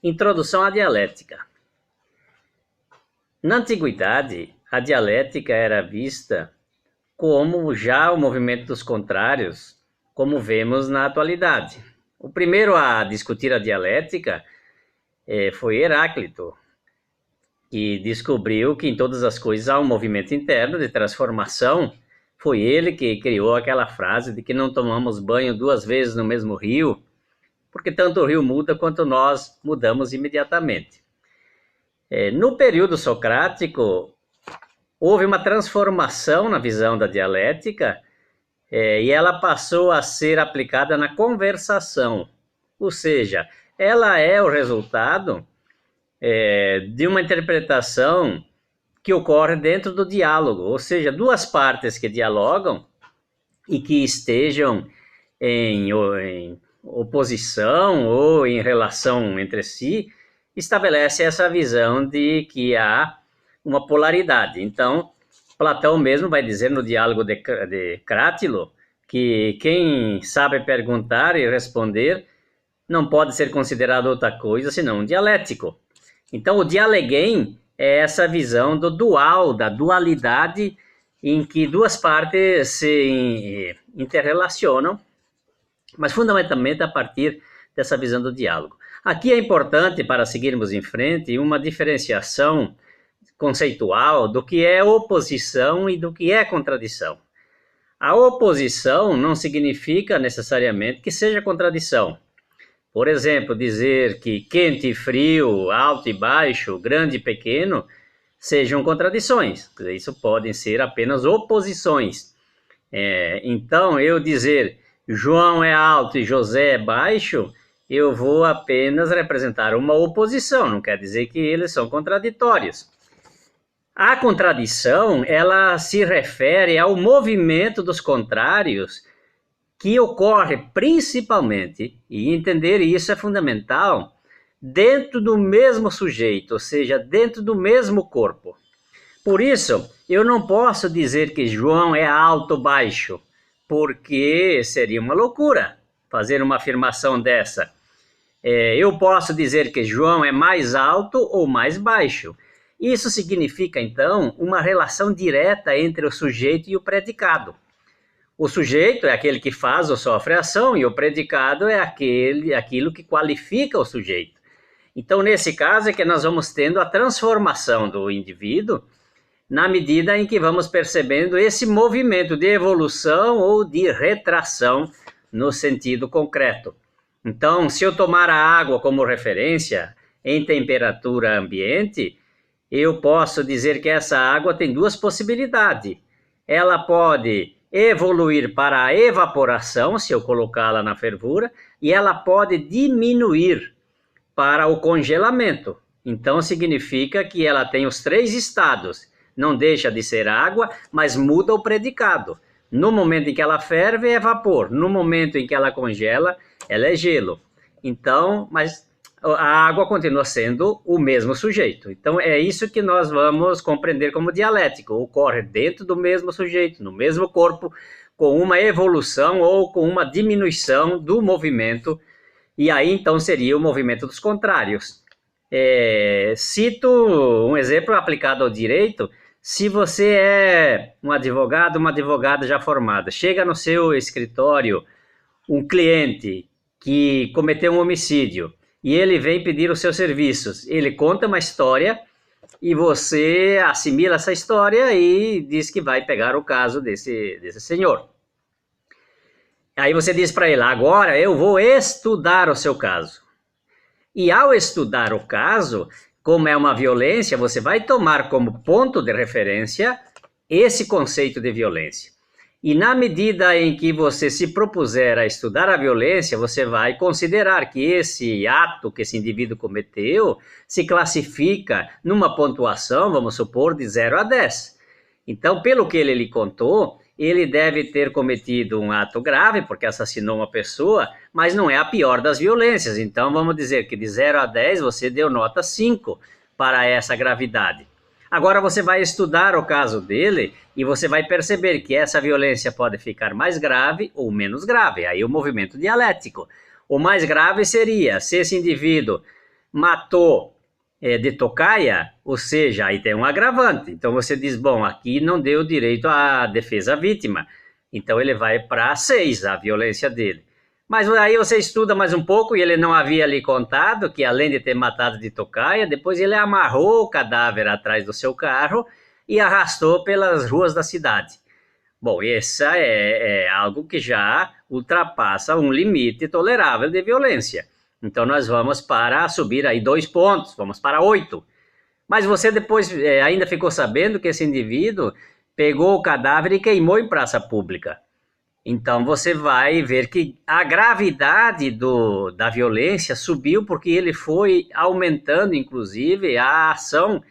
Introdução à dialética. Na antiguidade, a dialética era vista como já o movimento dos contrários, como vemos na atualidade. O primeiro a discutir a dialética foi Heráclito, que descobriu que em todas as coisas há um movimento interno de transformação. Foi ele que criou aquela frase de que não tomamos banho duas vezes no mesmo rio, porque tanto o rio muda quanto nós mudamos imediatamente. No período socrático, houve uma transformação na visão da dialética e ela passou a ser aplicada na conversação, ou seja, ela é o resultado de uma interpretação que ocorre dentro do diálogo, ou seja, duas partes que dialogam e que estejam em oposição ou em relação entre si, estabelece essa visão de que há uma polaridade. Então, Platão mesmo vai dizer no diálogo de Crátilo que quem sabe perguntar e responder não pode ser considerado outra coisa senão um dialético. Então, o dialeguem é essa visão do dual, da dualidade, em que duas partes se interrelacionam, mas fundamentalmente a partir dessa visão do diálogo. Aqui é importante, para seguirmos em frente, uma diferenciação conceitual do que é oposição e do que é contradição. A oposição não significa necessariamente que seja contradição. Por exemplo, dizer que quente e frio, alto e baixo, grande e pequeno, sejam contradições. Isso podem ser apenas oposições. Então, eu dizer João é alto e José é baixo, eu vou apenas representar uma oposição, não quer dizer que eles são contraditórios. A contradição, ela se refere ao movimento dos contrários que ocorre principalmente, e entender isso é fundamental, dentro do mesmo sujeito, ou seja, dentro do mesmo corpo. Por isso, eu não posso dizer que João é alto ou baixo, porque seria uma loucura fazer uma afirmação dessa. Eu posso dizer que João é mais alto ou mais baixo. Isso significa, então, uma relação direta entre o sujeito e o predicado. O sujeito é aquele que faz ou sofre a ação e o predicado é aquilo que qualifica o sujeito. Então, nesse caso é que nós vamos tendo a transformação do indivíduo na medida em que vamos percebendo esse movimento de evolução ou de retração no sentido concreto. Então, se eu tomar a água como referência em temperatura ambiente, eu posso dizer que essa água tem duas possibilidades. Ela pode evoluir para a evaporação, se eu colocá-la na fervura, e ela pode diminuir para o congelamento. Então, significa que ela tem os três estados. Não deixa de ser água, mas muda o predicado. No momento em que ela ferve, é vapor. No momento em que ela congela, ela é gelo. Então, mas a água continua sendo o mesmo sujeito. Então, é isso que nós vamos compreender como dialético. Ocorre dentro do mesmo sujeito, no mesmo corpo, com uma evolução ou com uma diminuição do movimento. E aí, então, seria o movimento dos contrários. Cito um exemplo aplicado ao direito. Se você é um advogado, uma advogada já formada, chega no seu escritório um cliente que cometeu um homicídio e ele vem pedir os seus serviços, ele conta uma história e você assimila essa história e diz que vai pegar o caso desse senhor. Aí você diz para ele, agora eu vou estudar o seu caso. E ao estudar o caso, como é uma violência, você vai tomar como ponto de referência esse conceito de violência. E na medida em que você se propuser a estudar a violência, você vai considerar que esse ato que esse indivíduo cometeu se classifica numa pontuação, vamos supor, de 0 a 10. Então, pelo que ele lhe contou, ele deve ter cometido um ato grave, porque assassinou uma pessoa, mas não é a pior das violências. Então, vamos dizer que de 0 a 10 você deu nota 5 para essa gravidade. Agora você vai estudar o caso dele e você vai perceber que essa violência pode ficar mais grave ou menos grave. Aí o movimento dialético. O mais grave seria se esse indivíduo matou de tocaia, ou seja, aí tem um agravante. Então você diz, bom, aqui não deu direito à defesa à vítima. Então ele vai para 6, a violência dele. Mas aí você estuda mais um pouco e ele não havia lhe contado que além de ter matado de tocaia, depois ele amarrou o cadáver atrás do seu carro e arrastou pelas ruas da cidade. Bom, essa é algo que já ultrapassa um limite tolerável de violência. Então nós vamos para subir aí 2 pontos, vamos para 8. Mas você depois ainda ficou sabendo que esse indivíduo pegou o cadáver e queimou em praça pública. Então você vai ver que a gravidade da violência subiu porque ele foi aumentando, inclusive, a ação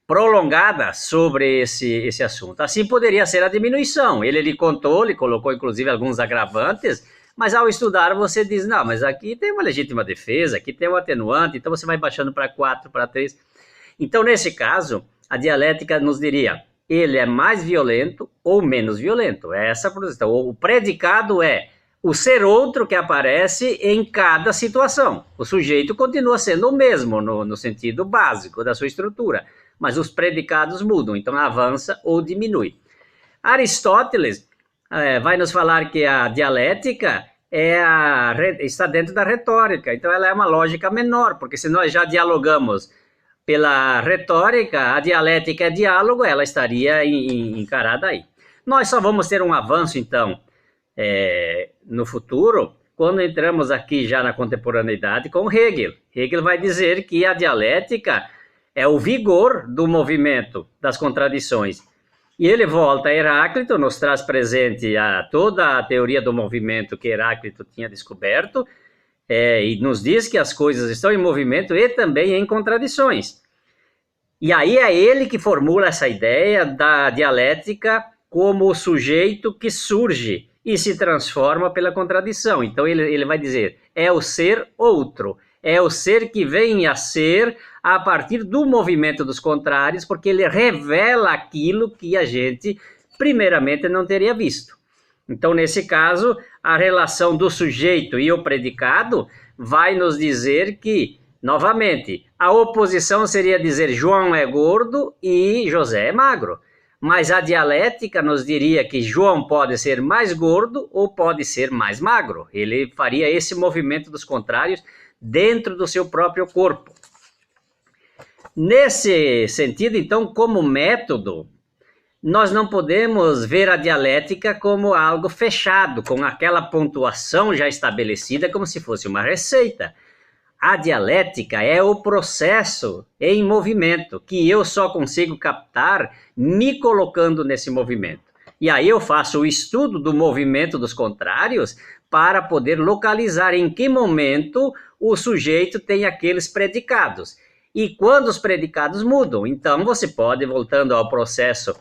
prolongada sobre esse assunto. Assim poderia ser a diminuição. Ele lhe contou, lhe colocou, inclusive, alguns agravantes, mas ao estudar você diz, não, mas aqui tem uma legítima defesa, aqui tem um atenuante, então você vai baixando para 4, para 3. Então, nesse caso, a dialética nos diria, ele é mais violento ou menos violento. É essa a posição. O predicado é o ser outro que aparece em cada situação. O sujeito continua sendo o mesmo no sentido básico da sua estrutura, mas os predicados mudam, então avança ou diminui. Aristóteles vai nos falar que a dialética está dentro da retórica, então ela é uma lógica menor, porque se nós já dialogamos pela retórica, a dialética é diálogo, ela estaria encarada aí. Nós só vamos ter um avanço, então, no futuro, quando entramos aqui já na contemporaneidade com Hegel. Hegel vai dizer que a dialética é o vigor do movimento, das contradições. E ele volta a Heráclito, nos traz presente toda a teoria do movimento que Heráclito tinha descoberto, e nos diz que as coisas estão em movimento e também em contradições. E aí é ele que formula essa ideia da dialética como o sujeito que surge e se transforma pela contradição. Então ele vai dizer, é o ser outro, é o ser que vem a ser a partir do movimento dos contrários, porque ele revela aquilo que a gente primeiramente não teria visto. Então, nesse caso, a relação do sujeito e o predicado vai nos dizer que, novamente, a oposição seria dizer João é gordo e José é magro. Mas a dialética nos diria que João pode ser mais gordo ou pode ser mais magro. Ele faria esse movimento dos contrários dentro do seu próprio corpo. Nesse sentido, então, como método, nós não podemos ver a dialética como algo fechado, com aquela pontuação já estabelecida como se fosse uma receita. A dialética é o processo em movimento, que eu só consigo captar me colocando nesse movimento. E aí eu faço o estudo do movimento dos contrários para poder localizar em que momento o sujeito tem aqueles predicados. E quando os predicados mudam, então você pode, voltando ao processo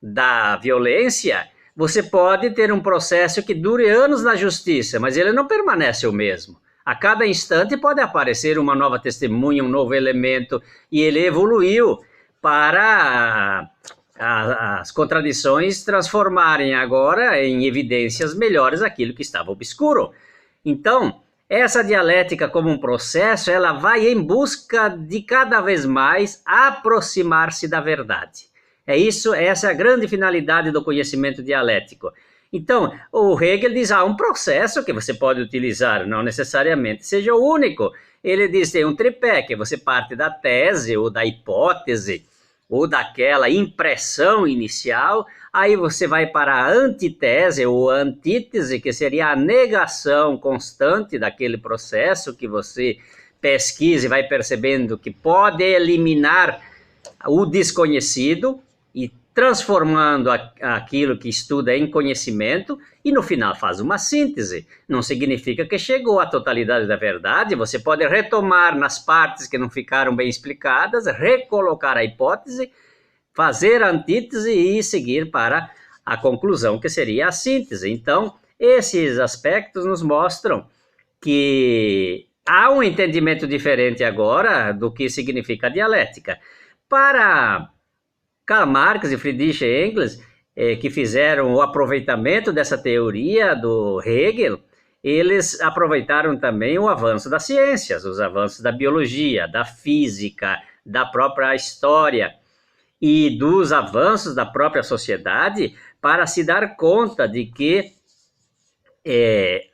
da violência, você pode ter um processo que dure anos na justiça, mas ele não permanece o mesmo. A cada instante pode aparecer uma nova testemunha, um novo elemento, e ele evoluiu para as contradições transformarem agora em evidências melhores aquilo que estava obscuro. Então, essa dialética como um processo, ela vai em busca de cada vez mais aproximar-se da verdade. Essa é a grande finalidade do conhecimento dialético. Então, o Hegel diz, um processo que você pode utilizar, não necessariamente seja o único. Ele diz, tem um tripé, que você parte da tese, ou da hipótese, ou daquela impressão inicial, aí você vai para a antitese, ou antítese, que seria a negação constante daquele processo que você pesquisa e vai percebendo que pode eliminar o desconhecido, e transformando aquilo que estuda em conhecimento, e no final faz uma síntese. Não significa que chegou à totalidade da verdade, você pode retomar nas partes que não ficaram bem explicadas, recolocar a hipótese, fazer a antítese e seguir para a conclusão, que seria a síntese. Então, esses aspectos nos mostram que há um entendimento diferente agora do que significa a dialética. Para Karl Marx e Friedrich Engels, que fizeram o aproveitamento dessa teoria do Hegel, eles aproveitaram também o avanço das ciências, os avanços da biologia, da física, da própria história e dos avanços da própria sociedade para se dar conta de que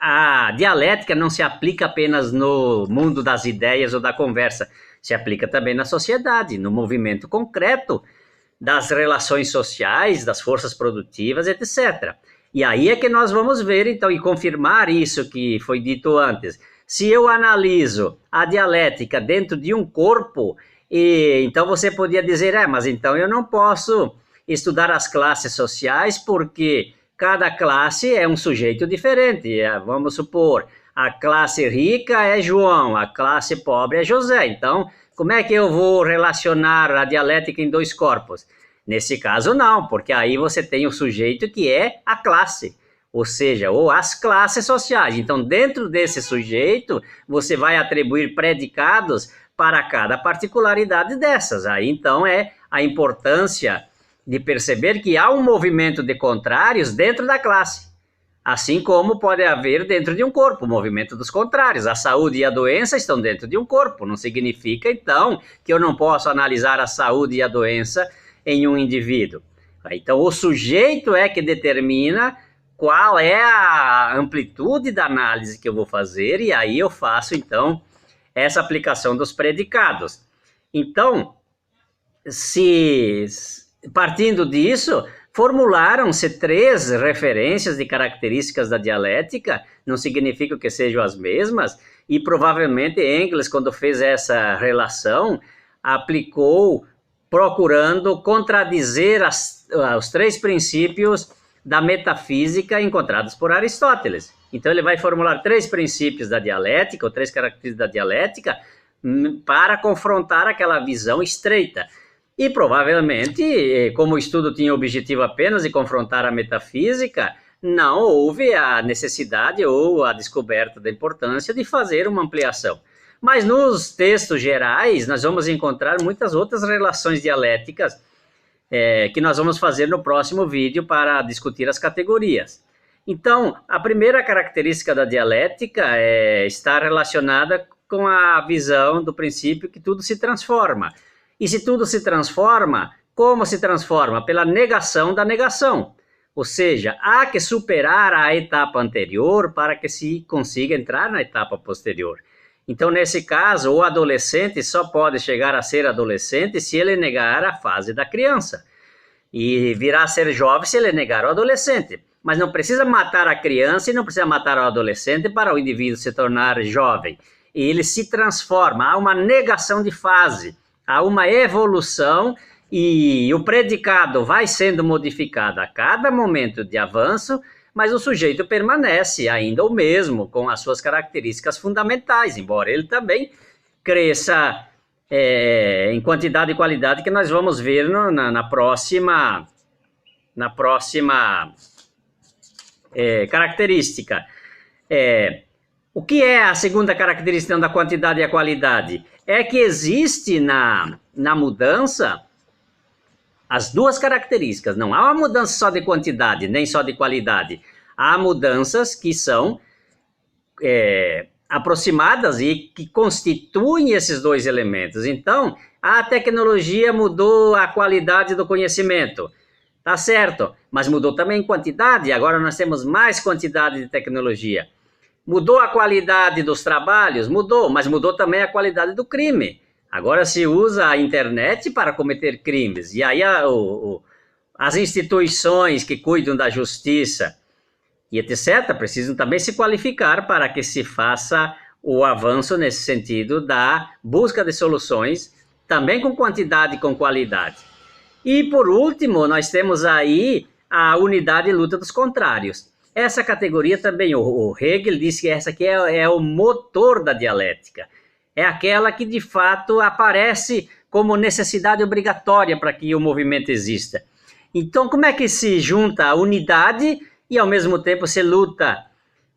a dialética não se aplica apenas no mundo das ideias ou da conversa, se aplica também na sociedade, no movimento concreto das relações sociais, das forças produtivas, etc. E aí é que nós vamos ver, então, e confirmar isso que foi dito antes. Se eu analiso a dialética dentro de um corpo, então você podia dizer, mas então eu não posso estudar as classes sociais porque cada classe é um sujeito diferente. Vamos supor, a classe rica é João, a classe pobre é José. Então, como é que eu vou relacionar a dialética em dois corpos? Nesse caso, não, porque aí você tem o sujeito que é a classe, ou seja, ou as classes sociais. Então, dentro desse sujeito, você vai atribuir predicados para cada particularidade dessas. Aí, então, é a importância de perceber que há um movimento de contrários dentro da classe, assim como pode haver dentro de um corpo o movimento dos contrários. A saúde e a doença estão dentro de um corpo, não significa, então, que eu não posso analisar a saúde e a doença em um indivíduo. Então, o sujeito é que determina qual é a amplitude da análise que eu vou fazer, e aí eu faço, então, essa aplicação dos predicados. Então, partindo disso, formularam-se 3 referências de características da dialética, não significa que sejam as mesmas, e provavelmente Engels, quando fez essa relação, aplicou procurando contradizer os 3 princípios da metafísica encontrados por Aristóteles. Então ele vai formular 3 princípios da dialética, ou 3 características da dialética, para confrontar aquela visão estreita. E provavelmente, como o estudo tinha o objetivo apenas de confrontar a metafísica, não houve a necessidade ou a descoberta da importância de fazer uma ampliação. Mas nos textos gerais, nós vamos encontrar muitas outras relações dialéticas que nós vamos fazer no próximo vídeo para discutir as categorias. Então, a primeira característica da dialética está relacionada com a visão do princípio que tudo se transforma. E se tudo se transforma, como se transforma? Pela negação da negação. Ou seja, há que superar a etapa anterior para que se consiga entrar na etapa posterior. Então, nesse caso, o adolescente só pode chegar a ser adolescente se ele negar a fase da criança. E virá a ser jovem se ele negar o adolescente. Mas não precisa matar a criança e não precisa matar o adolescente para o indivíduo se tornar jovem. E ele se transforma, há uma negação de fase, há uma evolução e o predicado vai sendo modificado a cada momento de avanço, mas o sujeito permanece ainda o mesmo, com as suas características fundamentais, embora ele também cresça em quantidade e qualidade, que nós vamos ver na próxima característica. O que é a segunda característica da quantidade e a qualidade? É que existe na mudança as 2 características. Não há uma mudança só de quantidade, nem só de qualidade. Há mudanças que são aproximadas e que constituem esses 2 elementos. Então, a tecnologia mudou a qualidade do conhecimento. Tá certo, mas mudou também quantidade. Agora nós temos mais quantidade de tecnologia. Mudou a qualidade dos trabalhos? Mudou, mas mudou também a qualidade do crime. Agora se usa a internet para cometer crimes. E aí as instituições que cuidam da justiça e etc. precisam também se qualificar para que se faça o avanço nesse sentido da busca de soluções, também com quantidade e com qualidade. E por último, nós temos aí a unidade e luta dos contrários. Essa categoria também, o Hegel disse que essa aqui é o motor da dialética. É aquela que, de fato, aparece como necessidade obrigatória para que o movimento exista. Então, como é que se junta a unidade e, ao mesmo tempo, se luta,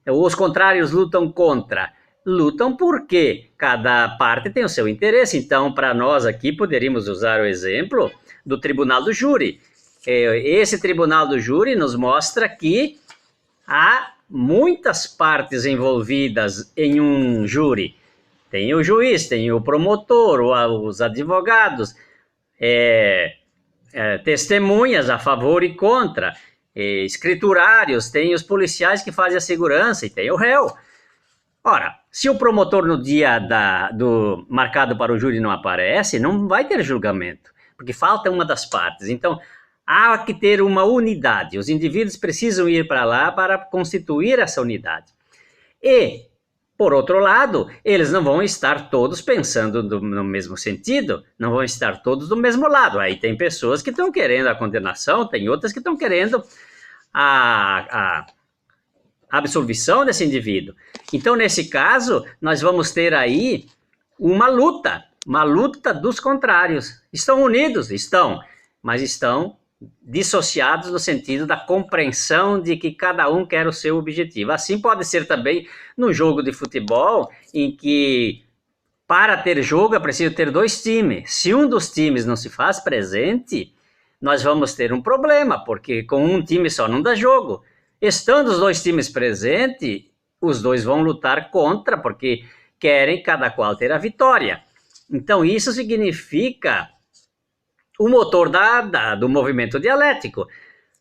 os contrários lutam contra? Lutam porque cada parte tem o seu interesse. Então, para nós aqui, poderíamos usar o exemplo do tribunal do júri. Esse tribunal do júri nos mostra que há muitas partes envolvidas em um júri. Tem o juiz, tem o promotor, os advogados, testemunhas a favor e contra, escriturários, tem os policiais que fazem a segurança e tem o réu. Ora, se o promotor no dia marcado para o júri não aparece, não vai ter julgamento, porque falta uma das partes. Então, há que ter uma unidade. Os indivíduos precisam ir para lá para constituir essa unidade. E, por outro lado, eles não vão estar todos pensando no mesmo sentido, não vão estar todos do mesmo lado. Aí tem pessoas que estão querendo a condenação, tem outras que estão querendo a absolvição desse indivíduo. Então, nesse caso, nós vamos ter aí uma luta dos contrários. Estão unidos? Estão, mas estão dissociados no sentido da compreensão de que cada um quer o seu objetivo. Assim pode ser também no jogo de futebol, em que para ter jogo é preciso ter dois times. Se um dos times não se faz presente, nós vamos ter um problema, porque com um time só não dá jogo. Estando os dois times presentes, os dois vão lutar contra, porque querem cada qual ter a vitória. Então, isso significa o motor do movimento dialético.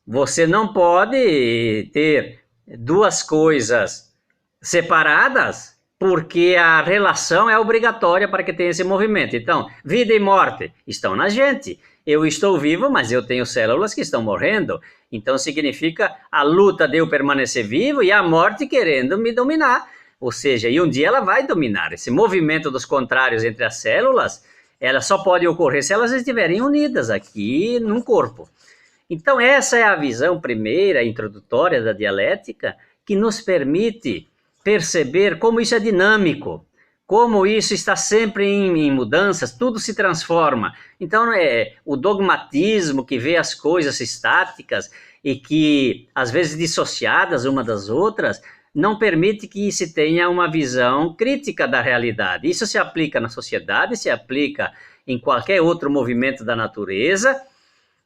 Você não pode ter duas coisas separadas, porque a relação é obrigatória para que tenha esse movimento. Então, vida e morte estão na gente. Eu estou vivo, mas eu tenho células que estão morrendo. Então, significa a luta de eu permanecer vivo e a morte querendo me dominar. Ou seja, e um dia ela vai dominar. Esse movimento dos contrários entre as células, ela só pode ocorrer se elas estiverem unidas aqui num corpo. Então, essa é a visão primeira, introdutória da dialética, que nos permite perceber como isso é dinâmico, como isso está sempre em mudanças, tudo se transforma. Então, o dogmatismo que vê as coisas estáticas e que, às vezes, dissociadas uma das outras, não permite que se tenha uma visão crítica da realidade. Isso se aplica na sociedade, se aplica em qualquer outro movimento da natureza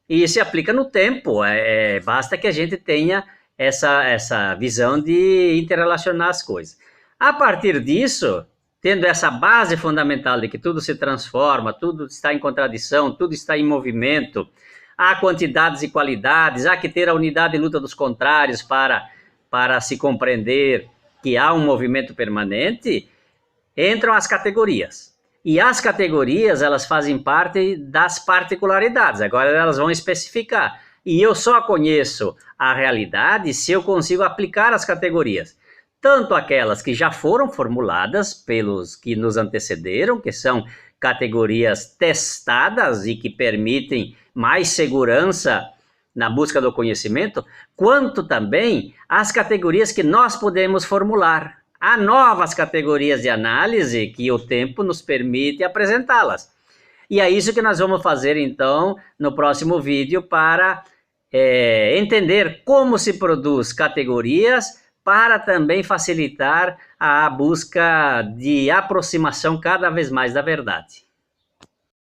e se aplica no tempo. Basta que a gente tenha essa visão de interrelacionar as coisas. A partir disso, tendo essa base fundamental de que tudo se transforma, tudo está em contradição, tudo está em movimento, há quantidades e qualidades, há que ter a unidade e luta dos contrários para se compreender que há um movimento permanente, entram as categorias. E as categorias, elas fazem parte das particularidades, agora elas vão especificar. E eu só conheço a realidade se eu consigo aplicar as categorias. Tanto aquelas que já foram formuladas pelos que nos antecederam, que são categorias testadas e que permitem mais segurança na busca do conhecimento, quanto também as categorias que nós podemos formular. Há novas categorias de análise que o tempo nos permite apresentá-las. E é isso que nós vamos fazer, então, no próximo vídeo, para entender como se produz categorias, para também facilitar a busca de aproximação cada vez mais da verdade.